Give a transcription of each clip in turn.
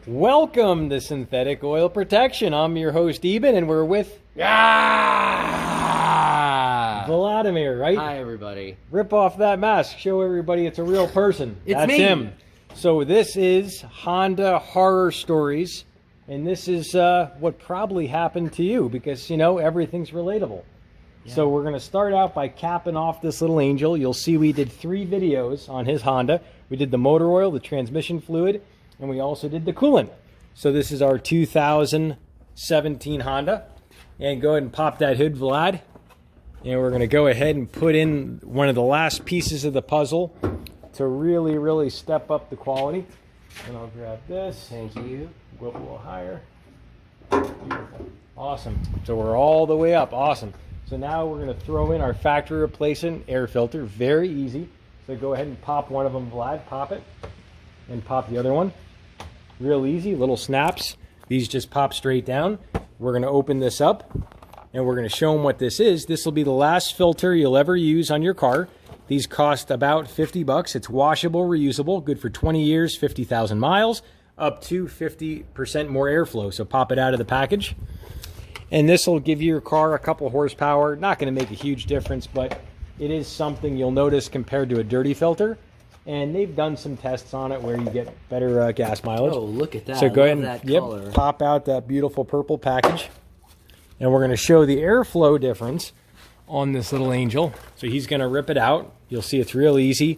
Welcome to Synthetic Oil Protection. I'm your host, Eben, and we're with Vladimir, right? Hi, everybody. Rip off that mask. Show everybody it's a real person. That's me. Him. So this is Honda Horror Stories, and this is what probably happened to you because, you know, everything's relatable. Yeah. So we're going to start out by capping off this little angel. You'll see we did 3 videos on his Honda. We did the motor oil, the transmission fluid, and we also did the coolant. So this is our 2017 Honda. And go ahead and pop that hood, Vlad. And we're going to go ahead and put in one of the last pieces of the puzzle to really, really step up the quality. And I'll grab this. Thank you. Go up a little higher. Beautiful. Awesome. So we're all the way up. Awesome. So now we're going to throw in our factory replacement air filter. Very easy. So go ahead and pop one of them, Vlad. Pop it. And pop the other one. Real easy, little snaps. These just pop straight down. We're going to open this up and we're going to show them what this is. This will be the last filter you'll ever use on your car. These cost about 50 bucks. It's washable, reusable, good for 20 years, 50,000 miles, up to 50% more airflow. So pop it out of the package. And this will give your car a couple horsepower. Not going to make a huge difference, but it is something you'll notice compared to a dirty filter. And they've done some tests on it where you get better gas mileage. Oh, look at that. So go ahead and pop out that beautiful purple package. And we're going to show the airflow difference on this little angel. So he's going to rip it out. You'll see it's real easy.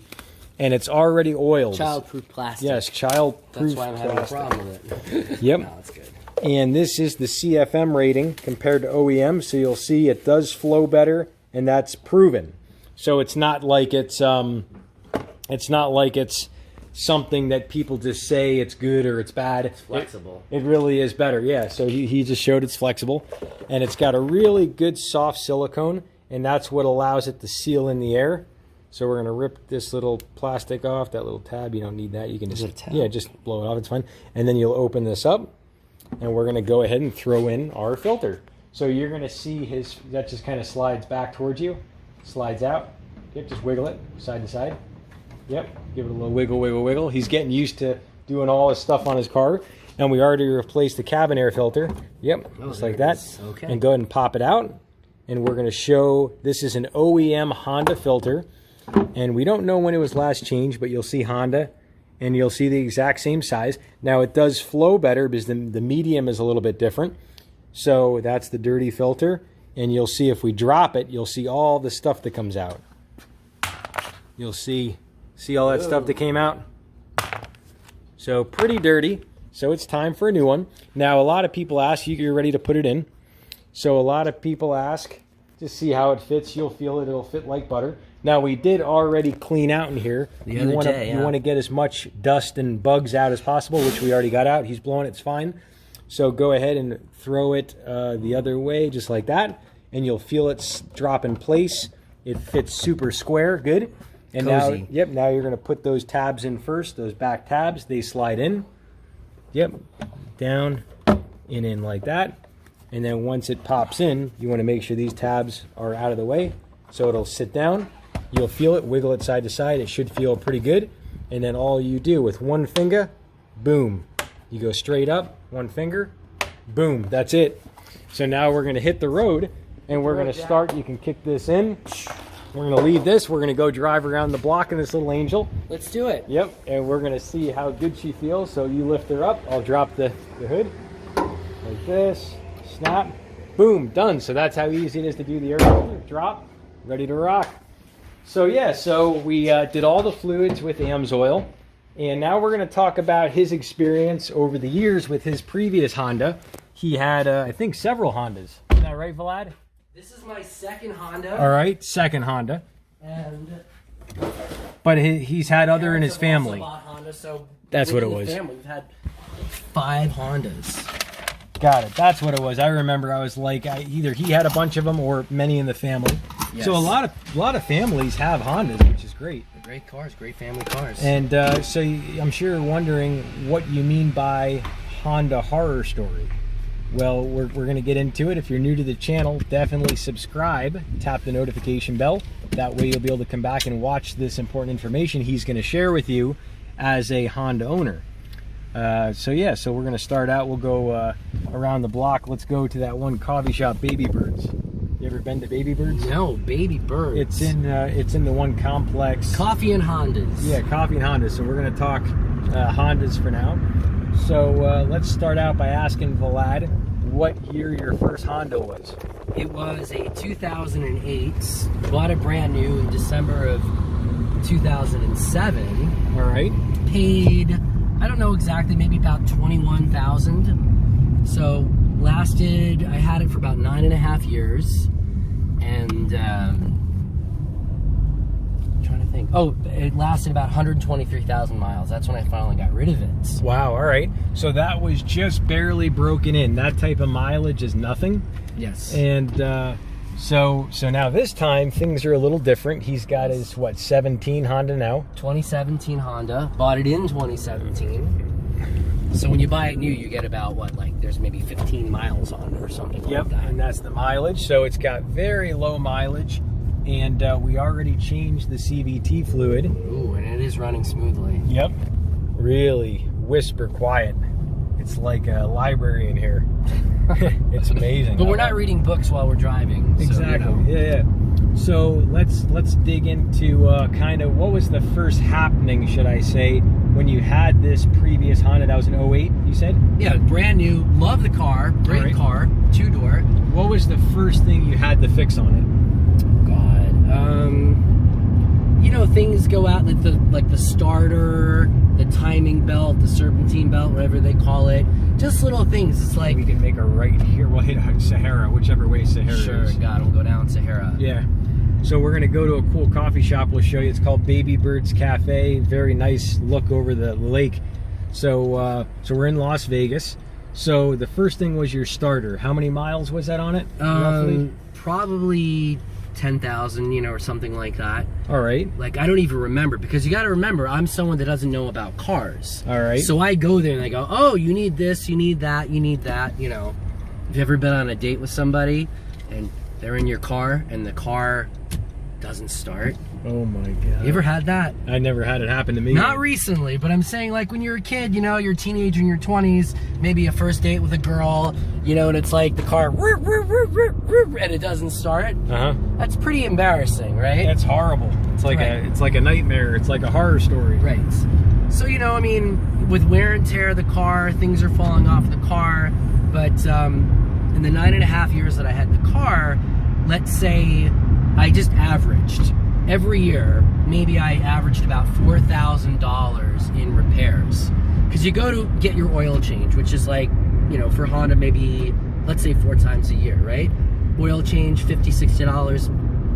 And it's already oiled. Child-proof plastic. Yes, child-proof plastic. That's why I'm having a problem with it. Yep. No, that's good. And this is the CFM rating compared to OEM. So you'll see it does flow better, and that's proven. So it's not like it's something that people just say it's good or it's bad. It's flexible. It really is better, yeah. So he just showed it's flexible. And it's got a really good soft silicone, and that's what allows it to seal in the air. So we're going to rip this little plastic off, that little tab. You don't need that. You can just blow it off. It's fine. And then you'll open this up, and we're going to go ahead and throw in our filter. So you're going to see that just kind of slides back towards you, slides out. Yep, just wiggle it side to side. Yep, give it a little wiggle, wiggle, wiggle. He's getting used to doing all his stuff on his car. And we already replaced the cabin air filter. Yep, just like that. Okay. And go ahead and pop it out. And we're going to show, this is an OEM Honda filter. And we don't know when it was last changed, but you'll see Honda. And you'll see the exact same size. Now it does flow better because the medium is a little bit different. So that's the dirty filter. And you'll see if we drop it, you'll see all the stuff that comes out. You'll see all that stuff that came out? So pretty dirty. So it's time for a new one. Now a lot of people ask, you're ready to put it in. So a lot of people ask to see how it fits. You'll feel it, it'll fit like butter. Now we did already clean out in here. You want to get as much dust and bugs out as possible, which we already got out. He's blowing it's fine. So go ahead and throw it the other way, just like that. And you'll feel it drop in place. It fits super square, good. And cozy. Now you're going to put those tabs in first, those back tabs. They slide in. Yep, down and in like that. And then once it pops in, you want to make sure these tabs are out of the way so it'll sit down. You'll feel it, wiggle it side to side. It should feel pretty good. And then all you do with one finger, boom. You go straight up, one finger, boom. That's it. So now we're going to hit the road and we're going to start. You can kick this in. We're going to leave this. We're going to go drive around the block in this little angel. Let's do it. Yep, and we're going to see how good she feels. So you lift her up. I'll drop the hood like this. Snap. Boom. Done. So that's how easy it is to do the air filter. Drop. Ready to rock. So yeah, so we did all the fluids with AMSOIL. And now we're going to talk about his experience over the years with his previous Honda. He had, I think, several Hondas. Is that right, Vlad? This is my second Honda. All right, second Honda. But he's had other in his family. Honda, so that's what it was. We've had 5 Hondas. Got it. That's what it was. I remember I was like, either he had a bunch of them or many in the family. Yes. So a lot of families have Hondas, which is great. They're great cars, great family cars. And so I'm sure you're wondering what you mean by Honda Horror Story. Well, we're going to get into it. If you're new to the channel, definitely subscribe, tap the notification bell. That way you'll be able to come back and watch this important information he's going to share with you as a Honda owner. So yeah, so we're gonna start out. We'll go around the block. Let's go to that one coffee shop, Baby Birds. You ever been to Baby Birds? No, Baby Birds. It's in the one complex. Coffee and Hondas. Yeah, coffee and Hondas. So we're gonna talk Hondas for now. So let's start out by asking Vlad what year your first Honda was. It was a 2008. Bought it brand new in December of 2007. All right. Paid, I don't know exactly, maybe about $21,000. So lasted, I had it for about 9.5 years. And trying to think. Oh, it lasted about 123,000 miles. That's when I finally got rid of it. Wow, all right. So that was just barely broken in. That type of mileage is nothing. Yes. And so now this time things are a little different. He's got his, what, 17 Honda now? 2017 Honda. Bought it in 2017. So when you buy it new, you get about, what, like, there's maybe 15 miles on it or something like that. And that's the mileage. So it's got very low mileage. And we already changed the CVT fluid. Ooh, and it is running smoothly. Yep. Really whisper quiet. It's like a library in here. It's amazing. But we're not reading books while we're driving. Exactly. So, you know. Yeah. So let's dig into kind of what was the first happening, should I say, when you had this previous Honda. That was an 08, you said? Yeah, brand new. Love the car. Great car. 2-door. What was the first thing you had to fix on it? God. You know, things go out like the starter, the timing belt, the serpentine belt, whatever they call it. Just little things. It's like we can make a right here. We'll hit Sahara, whichever way Sahara is. Sure, God, we'll go down Sahara. Yeah. So we're gonna go to a cool coffee shop. We'll show you. It's called Baby Birds Cafe. Very nice look over the lake. So we're in Las Vegas. So the first thing was your starter. How many miles was that on it? Roughly? Probably 10,000, you know, or something like that. All right. Like, I don't even remember, because you got to remember, I'm someone that doesn't know about cars. All right. So I go there and they go, oh, you need this, you need that, you need that, you know. Have you ever been on a date with somebody and they're in your car and the car doesn't start? Oh my God. You ever had that? I never had it happen to me. Not recently, but I'm saying, like, when you're a kid, you know, you're a teenager in your 20s, maybe a first date with a girl, you know, and it's like the car, and it doesn't start. That's pretty embarrassing, right? That's horrible. It's like it's like a nightmare. It's like a horror story. Right. So, you know, I mean, with wear and tear of the car, things are falling off the car, but in the 9.5 years that I had the car, let's say I just averaged every year, maybe I averaged about $4,000 in repairs. Because you go to get your oil change, which is like, you know, for Honda, maybe, let's say 4 times a year, right? Oil change, $50, $60,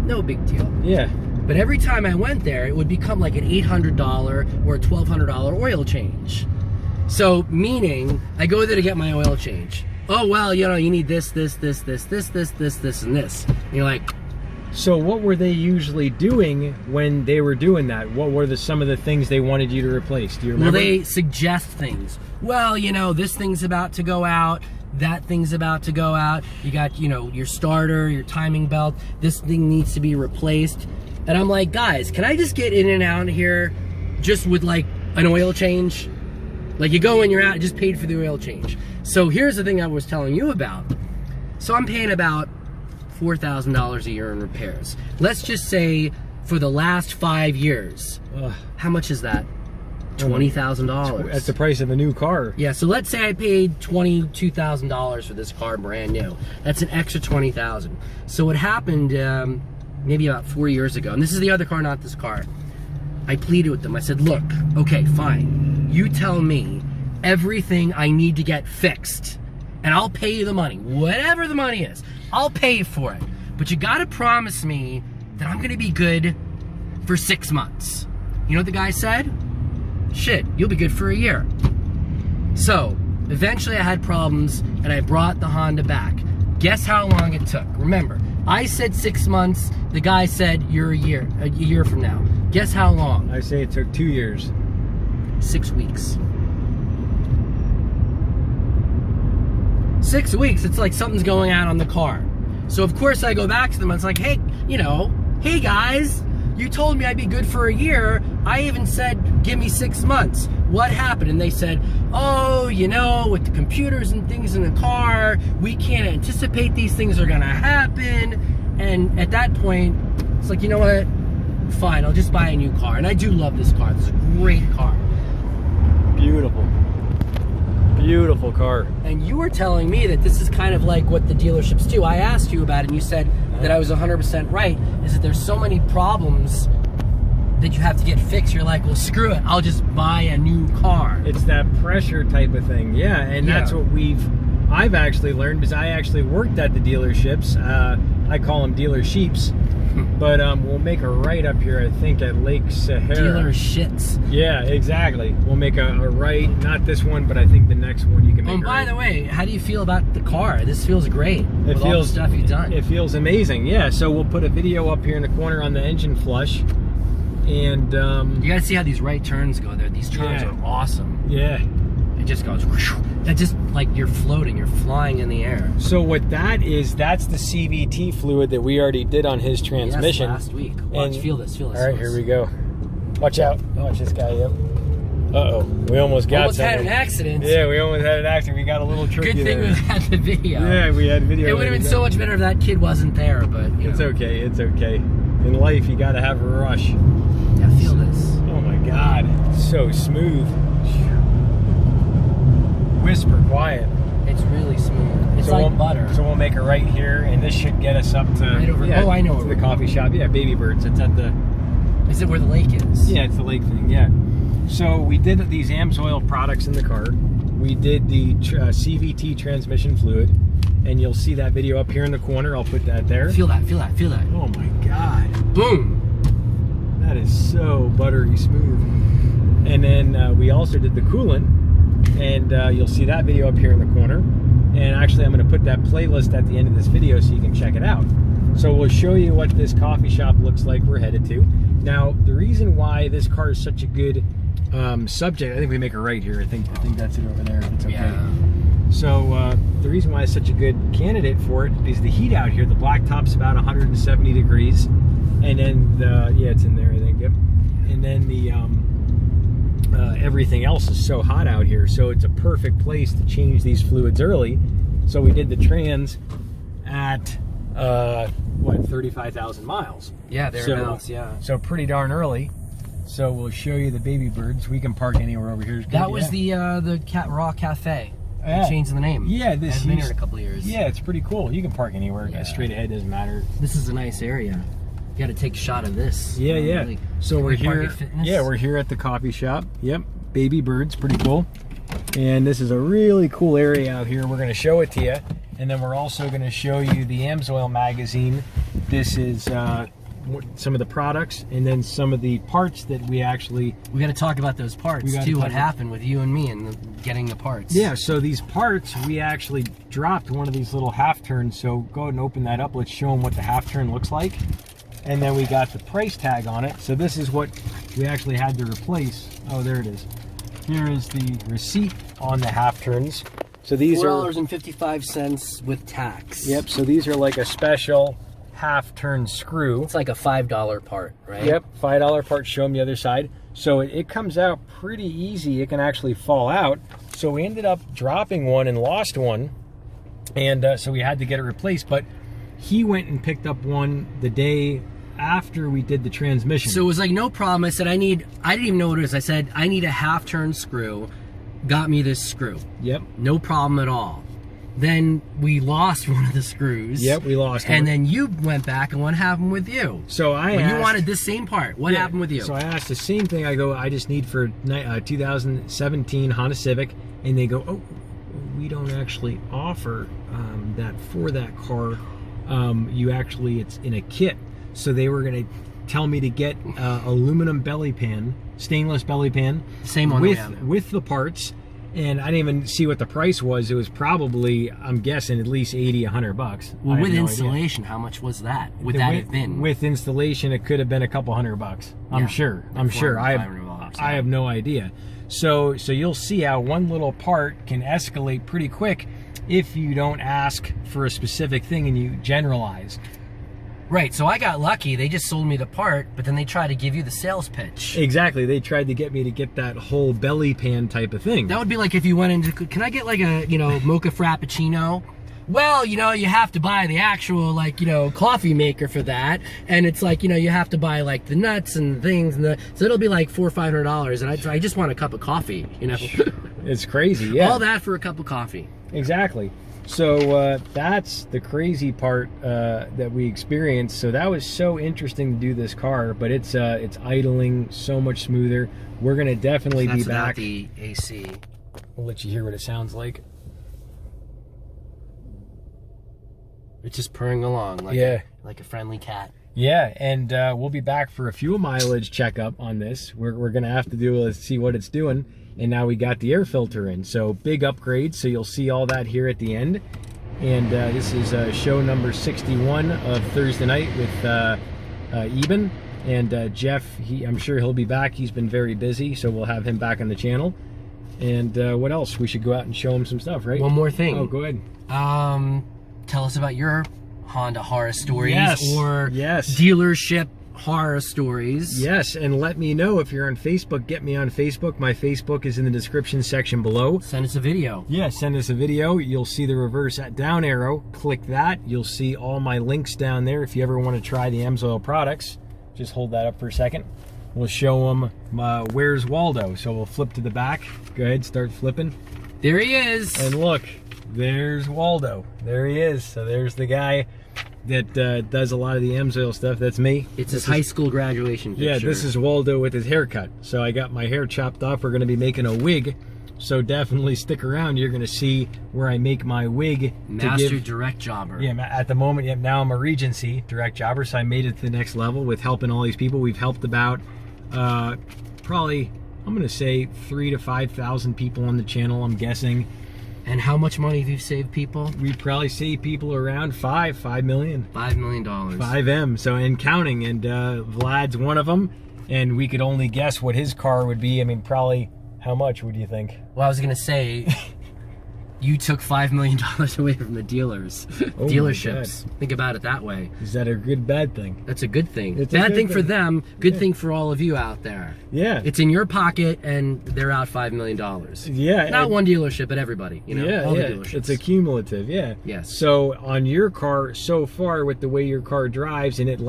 no big deal. Yeah. But every time I went there, it would become like an $800 or a $1,200 oil change. So, meaning, I go there to get my oil change. Oh, well, you know, you need this, and this. And you're like, so what were they usually doing when they were doing that? What were some of the things they wanted you to replace? Do you remember? Well, they suggest things. Well, you know, this thing's about to go out. That thing's about to go out. You got, you know, your starter, your timing belt. This thing needs to be replaced. And I'm like, guys, can I just get in and out here just with like an oil change? Like, you go in, you're out, just paid for the oil change. So here's the thing I was telling you about. So I'm paying about $4,000 a year in repairs. Let's just say for the last 5 years. How much is that? $20,000. That's the price of a new car. Yeah, so let's say I paid $22,000 for this car brand new. That's an extra $20,000. So what happened maybe about 4 years ago, and this is the other car, not this car. I pleaded with them. I said, look, okay, fine. You tell me everything I need to get fixed, and I'll pay you the money. Whatever the money is, I'll pay for it. But you gotta promise me that I'm gonna be good for 6 months. You know what the guy said? Shit, you'll be good for a year. So, eventually I had problems, and I brought the Honda back. Guess how long it took? Remember, I said 6 months, the guy said you're a year from now. Guess how long? I say it took 2 years. 6 weeks. 6 weeks, it's like something's going on the car. So of course I go back to them, I was like, hey, you know, hey guys, you told me I'd be good for a year. I even said, give me 6 months. what happened? And they said, oh, you know, with the computers and things in the car, we can't anticipate these things are gonna happen. And at that point, it's like, you know what? Fine, I'll just buy a new car. And I do love this car. This is a great car. Beautiful. Beautiful car. And you were telling me that this is kind of like what the dealerships do. I asked you about it, and you said that I was 100% right, is that there's so many problems that you have to get fixed. You're like, well, screw it. I'll just buy a new car. It's that pressure type of thing. Yeah, and that's what I've actually learned, because I actually worked at the dealerships. I call them dealer sheeps. But we'll make a right up here, I think, at Lake Sahara. Dealer shits. Yeah, exactly. We'll make a right, not this one, but I think the next one you can make. And by the way, how do you feel about the car? This feels great. It feels all the stuff you've done. It feels amazing. Yeah. So we'll put a video up here in the corner on the engine flush, and you gotta see how these right turns go there. These turns are awesome. Yeah. It just goes. That just like you're floating. You're flying in the air. So what that is, that's the CVT fluid that we already did on his transmission. Yes, last week. Watch, feel this. Feel this. All right, here we go. Watch out. Watch this guy. Yep. Uh-oh. We almost got something. Had an accident. Yeah, we almost had an accident. We got a little tricky. Good thing we had the video. Yeah, we had video. It would have been so much better if that kid wasn't there, but you it's know. Okay. It's okay. In life, you got to have a rush. Yeah, feel this. Oh my God. It's so smooth. Whisper quiet. It's really smooth. It's like butter. So we'll make a right here, and this should get us up to right over. Oh, I know. To the coffee shop. Yeah, Baby Birds. It's at the. Is it where the lake is? Yeah, it's the lake thing. Yeah. So we did these AMSOIL products in the car. We did the CVT transmission fluid, and you'll see that video up here in the corner. I'll put that there. Feel that. Feel that. Feel that. Oh my God. Boom. That is so buttery smooth. And then we also did the coolant. And you'll see that video up here in the corner. And actually, I'm going to put that playlist at the end of this video so you can check it out. So we'll show you what this coffee shop looks like we're headed to. Now, the reason why this car is such a good subject, I think we make a right here. I think that's it over there, if it's okay. Yeah. So the reason why it's such a good candidate for it is the heat out here. The black top's about 170 degrees. And then, yeah, it's in there, I think. Yep. And then the... everything else is so hot out here, so it's a perfect place to change these fluids early. So we did the trans at what, 35,000 miles. Yeah, thereabouts. Yeah. So pretty darn early. So we'll show you the Baby Birds. We can park anywhere over here. That was the Raw Cafe. They changed the name. Yeah, this has been here in a couple of years. Yeah, it's pretty cool. You can park anywhere. Yeah. Straight ahead, doesn't matter. This is a nice area. You got to take a shot of this. Yeah, yeah. Really, so we're here. Yeah, we're here at the coffee shop. Yep, Baby Birds, pretty cool. And this is a really cool area out here. We're going to show it to you, and then we're also going to show you the AMSOIL magazine. This is some of the products, and then some of the parts that we got to talk about those parts too. What happened with you and me and getting the parts? Yeah. So these parts, we actually dropped one of these little half turns. So go ahead and open that up. Let's show them what the half turn looks like. And then we got the price tag on it. So this is what we actually had to replace. Oh, there it is. Here is the receipt on the half turns. So these are $4.55 with tax. Yep. So these are like a special half turn screw. It's like a $5 part, right? Yep. $5 part. Show them the other side. So it comes out pretty easy. It can actually fall out. So we ended up dropping one and lost one, and so we had to get it replaced. But he went and picked up one the day after we did the transmission. So it was like no problem. I said I didn't even know what it was. I said I need a half turn screw. Got me this screw. Yep. No problem at all. Then we lost one of the screws. Yep, we lost one. And then you went back, and what happened with you? So you wanted this same part. What happened with you? So I asked the same thing. I go, I just need for 2017 Honda Civic, and they go, oh, we don't actually offer that for that car. It's in a kit. So they were going to tell me to get aluminum belly pan, stainless belly pan, same one with the parts, and I didn't even see what the price was. It was probably, I'm guessing, at least $80, $100. Well, with installation, how much was that? Would that have been? With installation, it could have been a couple $100. I'm sure. I have no idea. So you'll see how one little part can escalate pretty quick if you don't ask for a specific thing and you generalize. Right, so I got lucky. They just sold me the part, but then they tried to give you the sales pitch. Exactly. They tried to get me to get that whole belly pan type of thing. That would be like if you went into, can I get like a, you know, mocha frappuccino? Well, you know, you have to buy the actual, like, you know, coffee maker for that. And it's like, you know, you have to buy like the nuts and things. And so it'll be like $400 or $500. And I just want a cup of coffee, you know. It's crazy, yeah. All that for a cup of coffee. Exactly. So that's the crazy part that we experienced. So that was so interesting to do this car, but it's idling so much smoother. We're gonna definitely be back. The AC. We'll let you hear what it sounds like. It's just purring along like, like a friendly cat. Yeah, and we'll be back for a fuel mileage checkup on this. We're gonna have to do see what it's doing. And now we got the air filter in, so big upgrade. So you'll see all that here at the end. And this is show number 61 of Thursday night with Eben. And Jeff, I'm sure he'll be back. He's been very busy, so we'll have him back on the channel. And what else? We should go out and show him some stuff, right? One more thing. Oh, go ahead. Tell us about your Honda horror stories or yes. dealership horror stories. Yes, and let me know if you're on Facebook. Get me on Facebook. My Facebook is in the description section below. Send us a video. Yeah, send us a video. You'll see the reverse down arrow. Click that. You'll see all my links down there. If you ever want to try the AMSOIL products, just hold that up for a second. We'll show them where's Waldo. So we'll flip to the back. Go ahead, start flipping. There he is. And look, there's Waldo. There he is. So there's the guy that does a lot of the AMSOIL stuff. That's me. It's his high school graduation picture. Yeah, this is Waldo with his haircut. So I got my hair chopped off. We're going to be making a wig. So definitely stick around. You're going to see where I make my wig. Master direct jobber. Yeah, at the moment, now I'm a Regency direct jobber. So I made it to the next level with helping all these people. We've helped about probably, I'm going to say 3,000 to 5,000 people on the channel, I'm guessing. And how much money have you saved people? We probably save people around $5 million. $5 million. 5M, so and counting. And Vlad's one of them. And we could only guess what his car would be. I mean, probably how much would you think? Well, I was going to say, you took $5 million away from the dealers. Oh dealerships. Think about it that way. Is that a good, bad thing? That's a good thing. It's bad thing for them, good thing for all of you out there. Yeah. It's in your pocket and they're out $5 million. Yeah. Not one dealership, but everybody. You know, all the dealerships. It's a cumulative, yeah. Yes. So on your car, so far with the way your car drives and it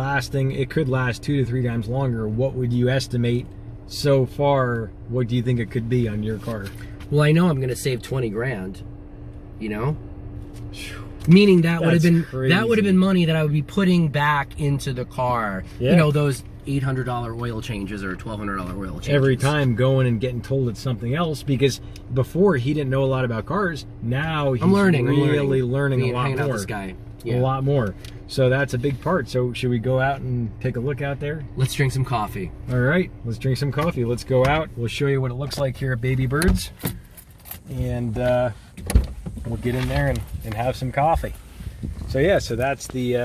could last 2 to 3 times longer, what would you estimate so far? What do you think it could be on your car? Well, I know I'm going to save 20 grand. You know, meaning that would have been money that I would be putting back into the car. Yeah. You know, those $800 oil changes or $1,200 oil changes every time, going and getting told it's something else, because before he didn't know a lot about cars. Now he's learning a lot more. This guy. Yeah. A lot more. So that's a big part. So should we go out and take a look out there? Let's drink some coffee. All right, let's drink some coffee. Let's go out. We'll show you what it looks like here at Baby Birds, and we'll get in there and have some coffee. So yeah, so that's the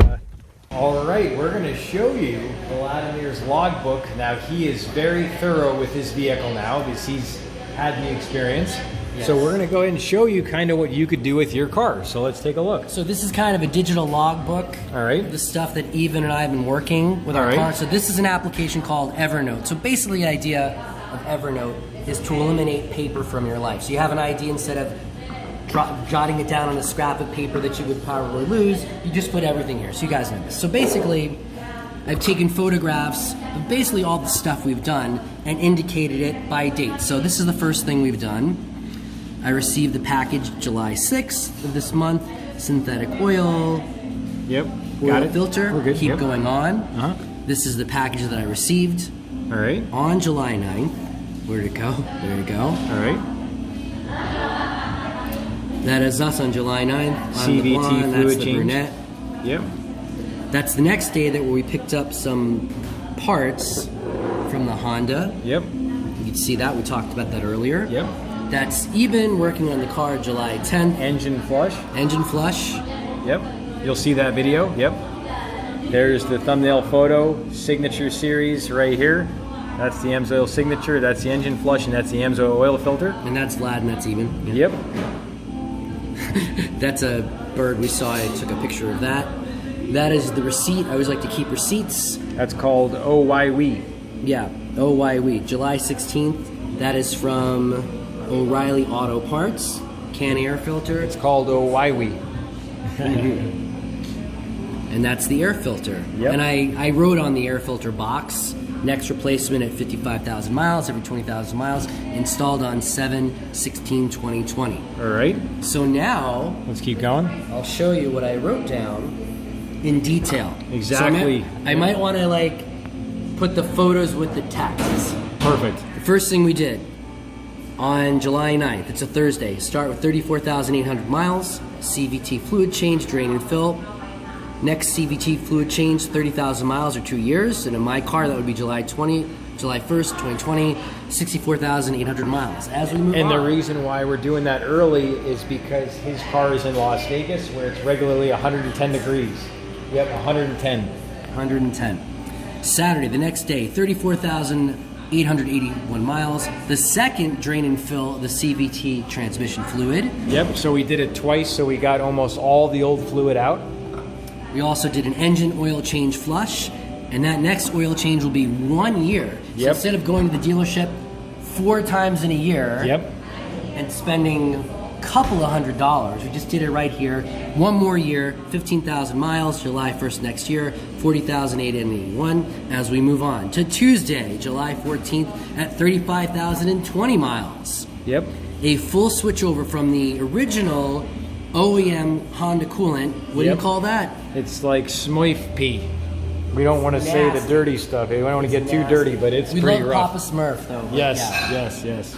all right, we're going to show you Vladimir's logbook. Now he is very thorough with his vehicle now because he's had the experience. Yes. So we're going to go ahead and show you kind of what you could do with your car. So let's take a look. So this is kind of a digital logbook. All right. The stuff that Eben and I have been working with our car. So this is an application called Evernote. So basically the idea of Evernote is to eliminate paper from your life. So you have an idea, instead of jotting it down on a scrap of paper that you would probably lose, you just put everything here. So you guys know this. So basically, I've taken photographs of basically all the stuff we've done and indicated it by date. So this is the first thing we've done. I received the package July 6th of this month. Synthetic oil. Yep. Got it. Filter. We're good. Keep going on. This is the package that I received. All right. On July 9th. Where'd it go? There you go. All right. That is us on July 9th. I'm CVT the blonde, fluid that's the change. brunette. Yep. That's the next day that we picked up some parts from the Honda. Yep. You can see that. We talked about that earlier. Yep. That's Eben working on the car July 10th. Engine flush. Engine flush. Yep. You'll see that video. Yep. There's the thumbnail photo signature series right here. That's the AMSOIL signature. That's the engine flush, and that's the AMSOIL oil filter. And that's Vlad, and that's Eben. Yeah. Yep. That's a bird we saw. I took a picture of that. That is the receipt. I always like to keep receipts. That's called OYWE. Yeah, OYWE. July 16th. That is from O'Reilly Auto Parts. Can air filter. It's called OYWE. And that's the air filter. Yep. And I wrote on the air filter box, next replacement at 55,000 miles, every 20,000 miles, installed on 7/16/2020. All right. So now, Let's keep going. I'll show you what I wrote down in detail. Exactly. So I might want to like put the photos with the text. Perfect. The first thing we did on July 9th, it's a Thursday, start with 34,800 miles, CVT fluid change, drain and fill. Next CVT fluid change, 30,000 miles or 2 years. And in my car, that would be July 1st, 2020, 64,800 miles. As we move on. And the reason why we're doing that early is because his car is in Las Vegas, where it's regularly 110 degrees. Yep, 110. 110. Saturday, the next day, 34,881 miles. The second drain and fill the CVT transmission fluid. Yep, so we did it twice, so we got almost all the old fluid out. We also did an engine oil change flush, and that next oil change will be 1 year. So Yep. instead of going to the dealership 4 times in a year Yep. and spending a couple of $100, we just did it right here. 1 more year, 15,000 miles, July 1st next year, 40,881. As we move on to Tuesday, July 14th at 35,020 miles. Yep. A full switch over from the original OEM Honda coolant. What do you Yep. call that? It's like Smurf pee. We don't want to say the Nasty. dirty stuff. We don't want to get too dirty, but it's We pretty love rough. Papa Smurf though. but Yes, yeah. yes.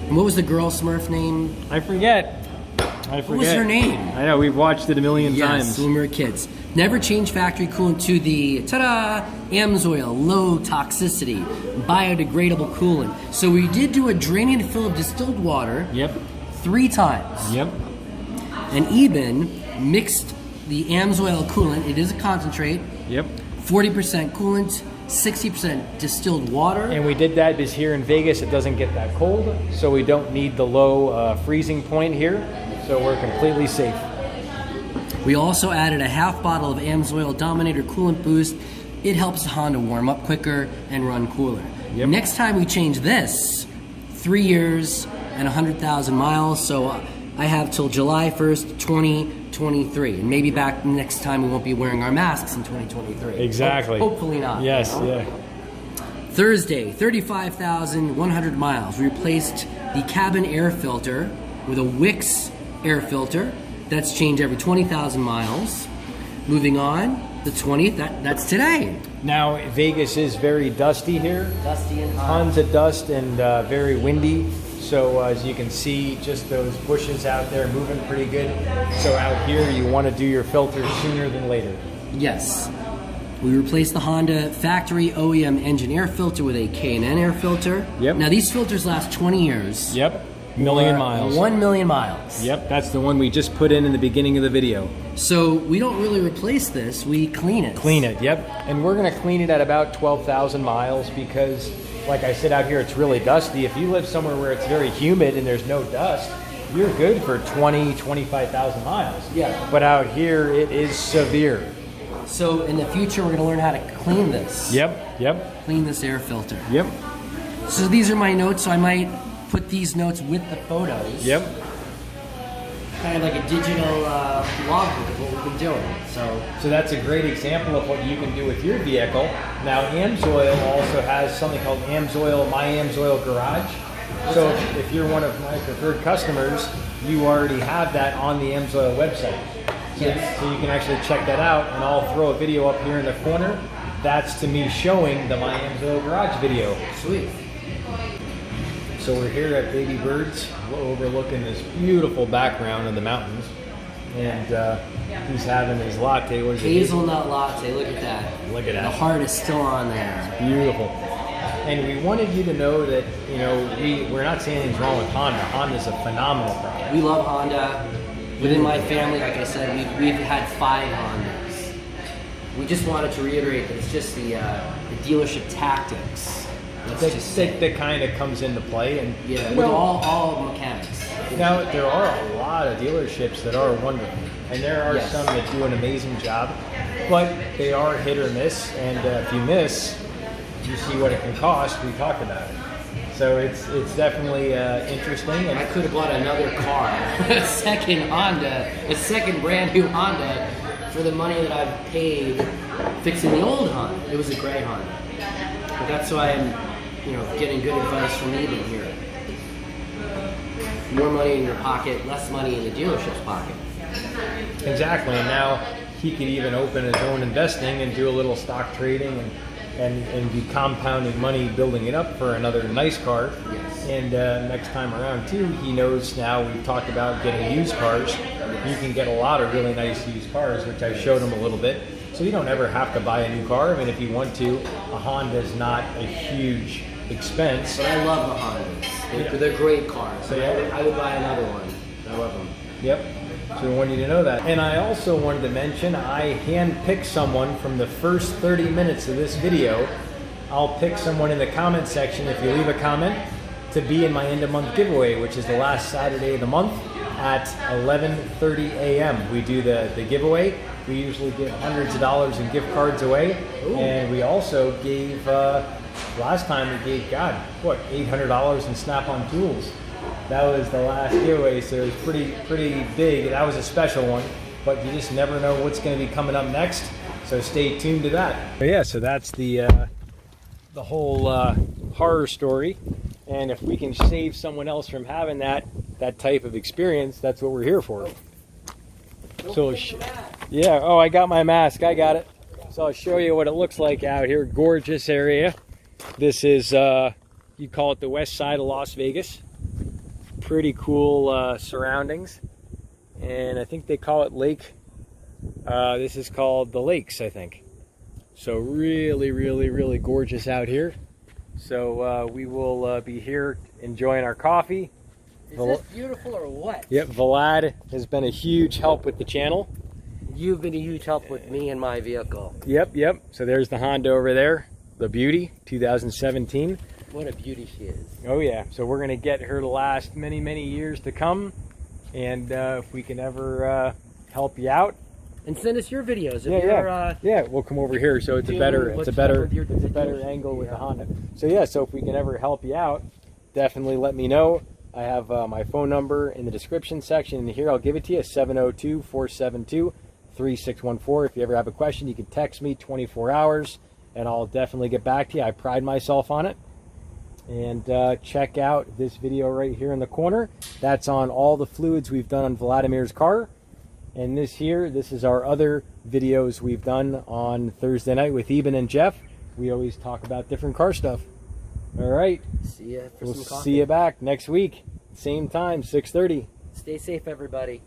And what was the girl Smurf name? I forget. What was her name? I know, we've watched it a million Yes, times. when we were kids. Never change factory coolant to the, ta-da, AMSOIL, low toxicity, biodegradable coolant. So we did do a drain and fill of distilled water Yep. 3 times. Yep. And Eben mixed the AMSOIL coolant, it is a concentrate, Yep. 40% coolant, 60% distilled water. And we did that because here in Vegas it doesn't get that cold, so we don't need the low freezing point here, so we're completely safe. We also added a half bottle of AMSOIL Dominator Coolant Boost. It helps the Honda warm up quicker and run cooler. Yep. Next time we change this, 3 years and 100,000 miles, so I have till July 1st, 2023. And maybe back next time we won't be wearing our masks in 2023. Exactly. Hopefully not. Yes, you know? yeah. Thursday, 35,100 miles. We replaced the cabin air filter with a Wix air filter. That's changed every 20,000 miles. Moving on, the 20th, that's today. Now, Vegas is very dusty here. Dusty and hot. Tons of dust and very windy. So as you can see, just those bushes out there moving pretty good. So out here, you want to do your filters sooner than later. Yes. We replaced the Honda factory OEM engine air filter with a K&N air filter. Yep. Now these filters last 20 years. Yep. Million miles. 1 million miles. Yep, that's the one we just put in the beginning of the video. So we don't really replace this, we clean it. Clean it, yep. And we're gonna clean it at about 12,000 miles because, like I said, out here it's really dusty. If you live somewhere where it's very humid and there's no dust, you're good for 20, 25,000 miles. Yeah. But out here, it is severe. So in the future, we're gonna learn how to clean this. Yep, yep, Clean this air filter. yep, So these are my notes, so I might put these notes with the photos. yep. Kind of like a digital logbook of what we've been doing. So that's a great example of what you can do with your vehicle. Now, AMSOIL also has something called AMSOIL, My AMSOIL Garage. So if you're one of my preferred customers, you already have that on the AMSOIL website. So, Yes. so you can actually check that out, and I'll throw a video up here in the corner. That's to me showing the My AMSOIL Garage video. Sweet. So we're here at Baby Birds, overlooking this beautiful background of the mountains. And he's having his latte. What is it? Hazelnut latte, look at that. Look at that. The heart is still on there. Beautiful. And we wanted you to know that, you know, we're not saying anything's wrong with Honda. Honda's a phenomenal product. We love Honda. Within my family, like I said, we've had 5 Hondas. We just wanted to reiterate that it's just the dealership tactics. That kind of comes into play. And Yeah, with well, all mechanics. now there are a lot of dealerships that are wonderful, and there are Yes. some that do an amazing job. but they are hit or miss, and if you miss, you see what it can cost. We talked about it. So it's definitely interesting. And I could have bought another car, a second Honda, a second brand new Honda, for the money that I've paid fixing the old Honda. It was a gray Honda. But that's why I'm, getting good advice from Eben here. More money in your pocket, less money in the dealership's pocket. Exactly, and now he could even open his own investing and do a little stock trading and be compounding money, building it up for another nice car. Yes. And next time around too, he knows now, we've talked about getting used cars. You can get a lot of really nice used cars, which I showed him a little bit. So you don't ever have to buy a new car. I mean, if you want to, a Honda is not a huge expense. But I love the Hondas. They're great cars. So I would buy another one. I love them. Yep. So we want you to know that. And I also wanted to mention, I handpicked someone from the first 30 minutes of this video. I'll pick someone in the comment section, if you leave a comment, to be in my end of month giveaway, which is the last Saturday of the month at 11:30 a.m. We do the giveaway. We usually give hundreds of dollars in gift cards away. Ooh. And we also gave, last time we gave, $800 in Snap-on tools. That was the last giveaway, so it was pretty big. That was a special one, but you just never know what's going to be coming up next, so stay tuned to that. But yeah, so that's the whole horror story, and if we can save someone else from having that type of experience, that's what we're here for. So yeah, oh, I got my mask, I got it. So I'll show you what it looks like out here. Gorgeous area. This is, you call it the west side of Las Vegas. Pretty cool surroundings, and I think they call it Lake. This is called the Lakes, I think. So really gorgeous out here. So we will be here enjoying our coffee. Is this beautiful or what? Yep, Vlad has been a huge help with the channel. You've been a huge help with me and my vehicle. Yep. So there's the Honda over there, the Beauty, 2017. What a beauty she is. Oh yeah, so we're gonna get her to last many years to come, and if we can ever help you out, and send us your videos. Yeah, we'll come over here, so it's a better angle with the Honda. So yeah, so if we can ever help you out, definitely let me know. I have my phone number in the description section, and here I'll give it to you, 702-472-3614. If you ever have a question, you can text me 24 hours, and I'll definitely get back to you. I pride myself on it. And check out this video right here in the corner. That's on all the fluids we've done on Vladimir's car. And this is our other videos we've done on Thursday night with Eben and Jeff. We always talk about different car stuff. All right. See ya for some coffee. See you back next week. Same time, 6:30. Stay safe, everybody.